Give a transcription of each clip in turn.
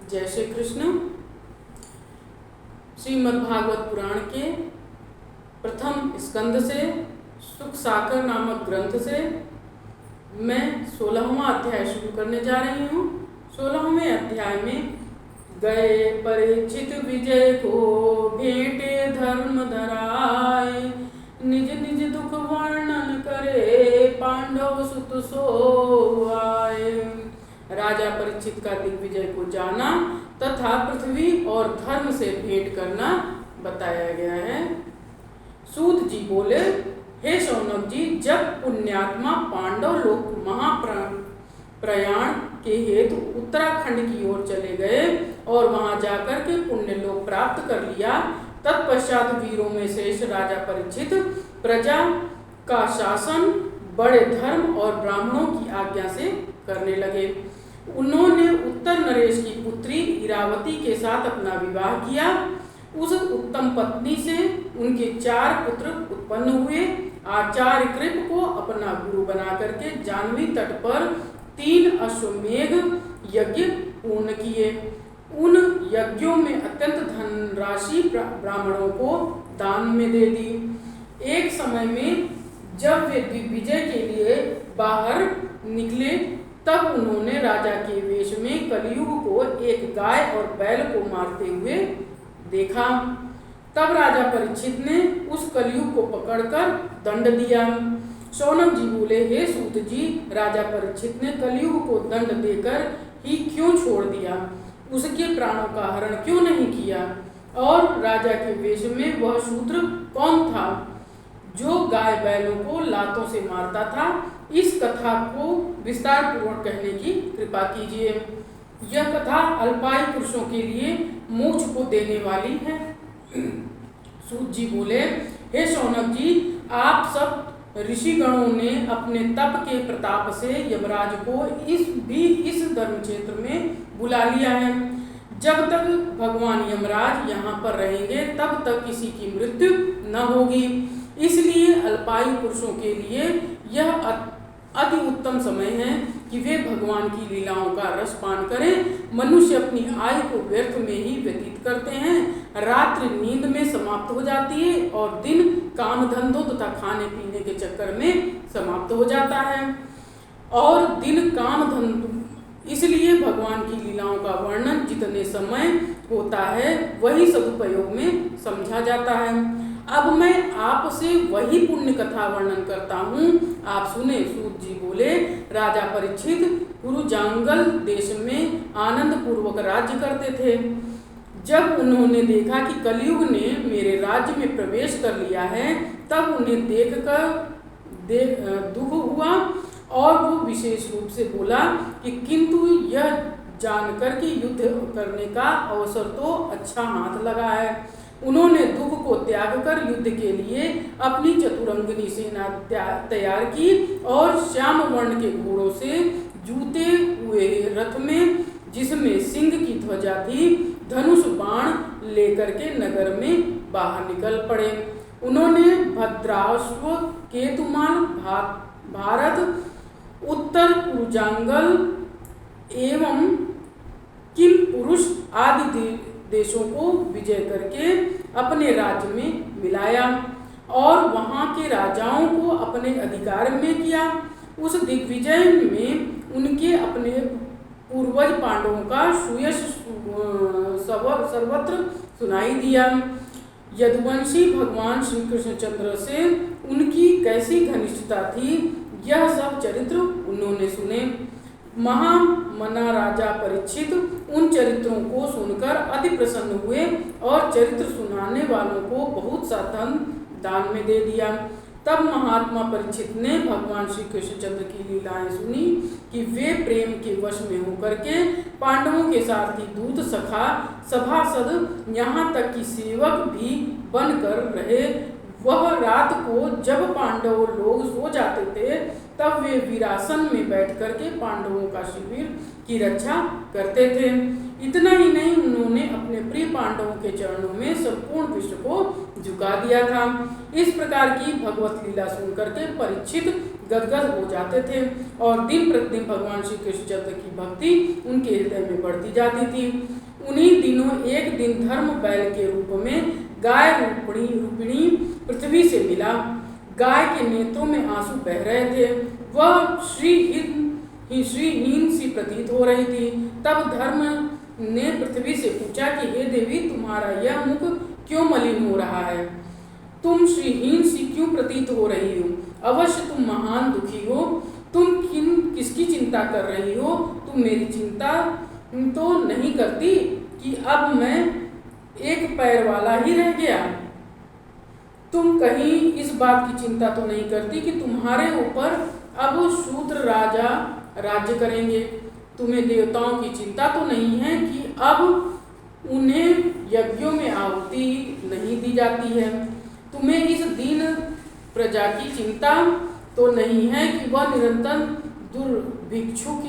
जय श्री कृष्ण। श्रीमद्भागवत पुराण के प्रथम स्कंद से सुख साकर नामक ग्रंथ से मैं 16वां अध्याय शुरू करने जा रही हूँ। 16वें अध्याय में गए परीक्षित विजय को भेंटे धर्म धराए, निज निज दुख वर्णन करे पांडव सुत सो आए। राजा परीक्षित का दिग्विजय को जाना तथा पृथ्वी और धर्म से भेंट करना बताया गया है। सूत जी बोले, हे शौनक जी, जब पुण्यात्मा पांडव लोग महाप्रयाण के हेतु उत्तराखंड की ओर चले गए और वहां जाकर के पुण्य लोक प्राप्त कर लिया, तत्पश्चात वीरों में श्रेष्ठ राजा परीक्षित प्रजा का शासन बड़े धर्म और ब्राह्मणों की आज्ञा से करने लगे। उन्होंने उत्तर नरेश की पुत्री इरावती के साथ अपना विवाह किया। उस उत्तम पत्नी से उनके 4 पुत्र उत्पन्न हुए। आचार्य कृप को अपना गुरु बना करके जाह्नवी तट पर 3 अश्वमेघ यज्ञ पूर्ण किए। उन यज्ञों में अत्यंत धनराशि ब्राह्मणों को दान में दे दी। एक समय में जब वे दिग्विजय के लिए बाहर निकले, तब उन्होंने राजा के वेश में कलियुग को एक गाय और बैल को मारते हुए देखा। तब राजा परीक्षित ने उस कलियुग को पकड़कर दंड दिया। शौनक जी बोले, हे सूत जी, राजा परीक्षित ने कलियुग को दंड देकर ही क्यों छोड़ दिया? उसके प्राणों का हरण क्यों नहीं किया? और राजा के वेश में वह शूद्र कौन था जो गाय बैलों को लातों से मारता था? इस कथा को विस्तार पूर्वक कहने की कृपा कीजिए। यह कथा अल्पायु पुरुषों के लिए मोक्ष को देने वाली है। सूत जी बोले, हे शौनक जी, आप सब ऋषिगणों ने अपने तप के प्रताप से यमराज को इस धर्म क्षेत्र में बुला लिया है। जब तक भगवान यमराज यहाँ पर रहेंगे तब तक किसी की मृत्यु न होगी। इसलिए अल्पायु पुरुषों के लिए यह अति उत्तम समय है कि वे भगवान की लीलाओं का रस पान करें। मनुष्य अपनी आयु को व्यर्थ में ही व्यतीत करते हैं। रात्रि नींद में समाप्त हो जाती है और दिन काम धंधों तथा खाने पीने के चक्कर में समाप्त हो जाता है। और दिन काम धंधों, इसलिए भगवान की लीलाओं का वर्णन जितने समय होता है वही सदुपयोग में समझा जाता है। अब मैं आपसे वही पुण्य कथा वर्णन करता हूँ, आप सुने। सूत जी बोले, राजा परीक्षित कुरुजांगल देश में आनंद पूर्वक राज्य करते थे। जब उन्होंने देखा कि कलियुग ने मेरे राज्य में प्रवेश कर लिया है, तब उन्हें देखकर दुख हुआ और वो विशेष रूप से बोला कि किंतु यह जानकर कि युद्ध करने का अवसर तो अच्छा हाथ लगा है। उन्होंने दुख को त्याग कर युद्ध के लिए अपनी चतुरंगिनी सेना तैयार की और श्याम वर्ण के घोड़ों से जूते हुए रथ में, जिसमें सिंह की ध्वजा थी, धनुष बाण लेकर के नगर में बाहर निकल पड़े। उन्होंने भद्राश्व, केतुमान, भारत, उत्तर कुरुजांगल एवं किम पुरुष आदि देशों को विजय करके अपने राज्य में मिलाया और वहां के राजाओं को अपने अधिकार में किया। उस दिग्विजय में उनके अपने पूर्वज पांडवों का सुयश सर्वत्र सुनाई दिया। यदुवंशी भगवान श्री कृष्णचंद्र से उनकी कैसी घनिष्ठता थी, यह सब चरित्र उन्होंने सुने। महामना राजा परीक्षित उन चरित्रों को सुनकर अति प्रसन्न हुए और चरित्र सुनाने वालों को बहुत सा धन दान में दे दिया। तब महात्मा परीक्षित ने भगवान श्री कृष्णचंद्र की लीलाएं सुनी कि वे प्रेम के वश में होकर के पांडवों के सारथी, दूत, सखा, सभासद, यहाँ तक कि सेवक भी बनकर रहे। वह रात को जब पांडव लोग सो जाते थे, तब वे वीरासन में बैठ करके पांडवों का शिविर की रक्षा करते थे। इतना ही नहीं, उन्होंने अपने प्रिय पांडवों के चरणों में संपूर्ण विश्व को झुका दिया था। इस प्रकार की भगवत लीला सुनकर के परीक्षित गदगद हो जाते थे और दिन प्रतिदिन भगवान श्री कृष्णचंद्र की भक्ति उनके हृदय में बढ़ती जाती थी। उन्हीं दिनों एक दिन धर्म बैल के रूप में गाय रूपिणी पृथ्वी से मिला। गाय के नेत्रों में आंसू बह रहे थे, वह श्रीहीन सी प्रतीत हो रही थी। तब धर्म ने पृथ्वी से पूछा कि हे देवी, तुम्हारा यह मुख क्यों मलिन हो रहा है? तुम श्रीहीन सी क्यों प्रतीत हो रही हो? अवश्य तुम महान दुखी हो। तुम किसकी चिंता कर रही हो? तुम मेरी चिंता तो नहीं करती कि अब मैं एक पैर वाला ही रह गया? तुम कहीं इस बात की चिंता तो नहीं करती कि तुम्हारे ऊपर अब शूद्र राजा राज्य करेंगे? तुम्हें देवताओं की चिंता तो नहीं है कि अब उन्हें यज्ञों में आहुति नहीं दी जाती है? तुम्हें इस दीन प्रजा की चिंता तो नहीं है कि वह निरंतर दुर्भिक्षु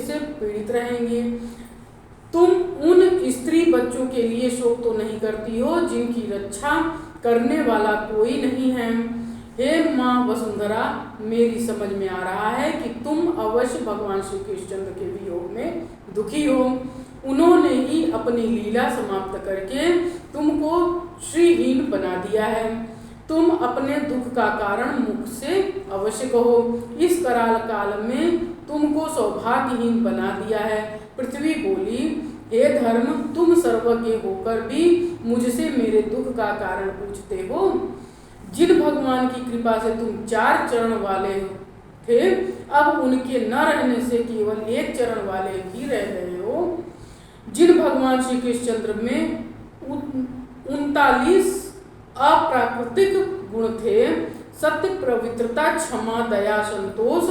से पीड़ित रहेंगे? तुम उन स्त्री बच्चों के लिए शोक तो नहीं करती हो जिनकी रक्षा करने वाला कोई नहीं है? हे माँ वसुंधरा, मेरी समझ में आ रहा है कि तुम अवश्य भगवान श्री कृष्णचंद्र के वियोग में दुखी हो। उन्होंने ही अपनी लीला समाप्त करके तुमको श्रीहीन बना दिया है। तुम अपने दुख का कारण मुख से अवश्य कहो। इस कराल काल में तुमको सौभाग्यहीन बना दिया है। पृथ्वी बोली, हे धर्म, तुम सर्वज्ञ होकर भी मुझसे मेरे दुख का कारण पूछते हो? जिन भगवान की कृपा से तुम 4 चरण वाले थे, अब उनके न रहने से केवल 1 चरण वाले ही रह गए हो। जिन भगवान श्री कृष्णचंद्र में 39 अप्राकृतिक गुण थे, सत्य, पवित्रता, क्षमा, दया, संतोष,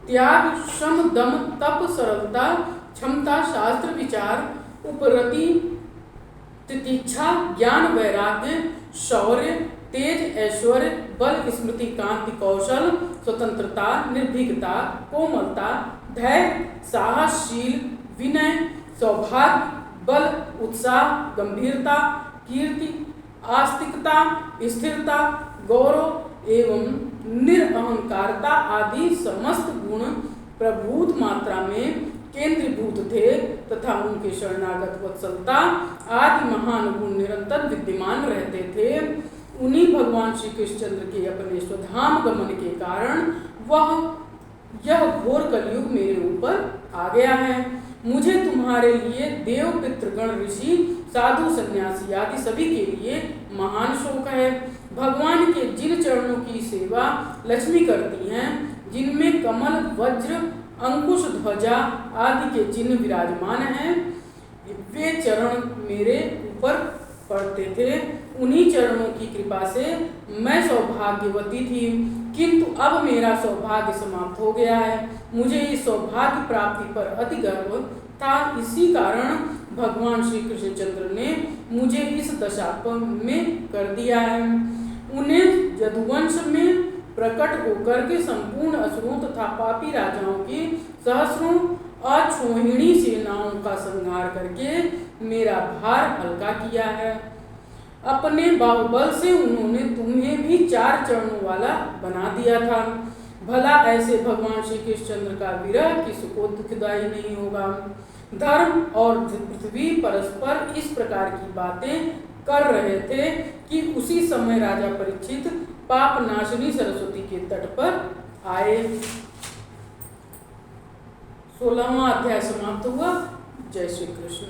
त्याग, श्रम, दम, तप, सरलता, क्षमता, शास्त्र विचार, उपरति, तितिक्षा, ज्ञान, वैराग्य, शौर्य, तेज, ऐश्वर्य, बल, स्मृति, कांति, कौशल, स्वतंत्रता, निर्भीकता, कोमलता, धैर्य, साहसशील, विनय, सौभाग्य, बल, उत्साह, गंभीरता, कीर्ति, आस्तिकता, स्थिरता, गौरव एवं निरअहंकारता आदि समस्त गुण प्रभूत मात्रा में केंद्रीभूत थे तथा उनके शरणागत वत्सलता आदि महान गुण निरंतर विद्यमान रहते थे। उन्हीं भगवान श्री कृष्णचंद्र के अपने स्वधाम गमन के कारण यह घोर कलयुग मेरे ऊपर आ गया है। मुझे तुम्हारे लिए देव, पितृगण, ऋषि, साधु, सन्यासी आदि सभी के लिए महान शोक है। भगवान के जिन चरणों की सेवा लक्ष्मी करती हैं, जिनमें कमल, वज्र, अंकुश, ध्वजा आदि के चिन्ह विराजमान हैं, वे चरण मेरे ऊपर पड़ते थे। उन्हीं चरणों की कृपा से मैं सौभाग्यवती थी, किंतु अब मेरा सौभाग्य समाप्त हो गया है। मुझे इस सौभाग्य प्राप्ति पर अति गर्व था। इसी कारण भगवान श्री कृष्णचंद्र ने मुझे इस दशा में कर दिया है। उन्हें यदुवंश में प्रकट होकर के संपूर्ण असुरों तथा पापी राजाओं की सहस्रों अछोहिणी सेनाओं का संहार करके मेरा भार हल्का किया है। अपने बाहुबल से उन्होंने तुम्हें भी 4 चरणों वाला बना दिया था। भला ऐसे भगवान श्री कृष्णचंद्र का विरह किसको दुखदायी नहीं होगा। धर्म और पृथ्वी परस्पर इस प्रकार की बातें कर रहे थे कि उसी समय राजा परीक्षित पाप नाशिनी सरस्वती के तट पर आए। 16वां अध्याय समाप्त हुआ। जय श्री कृष्ण।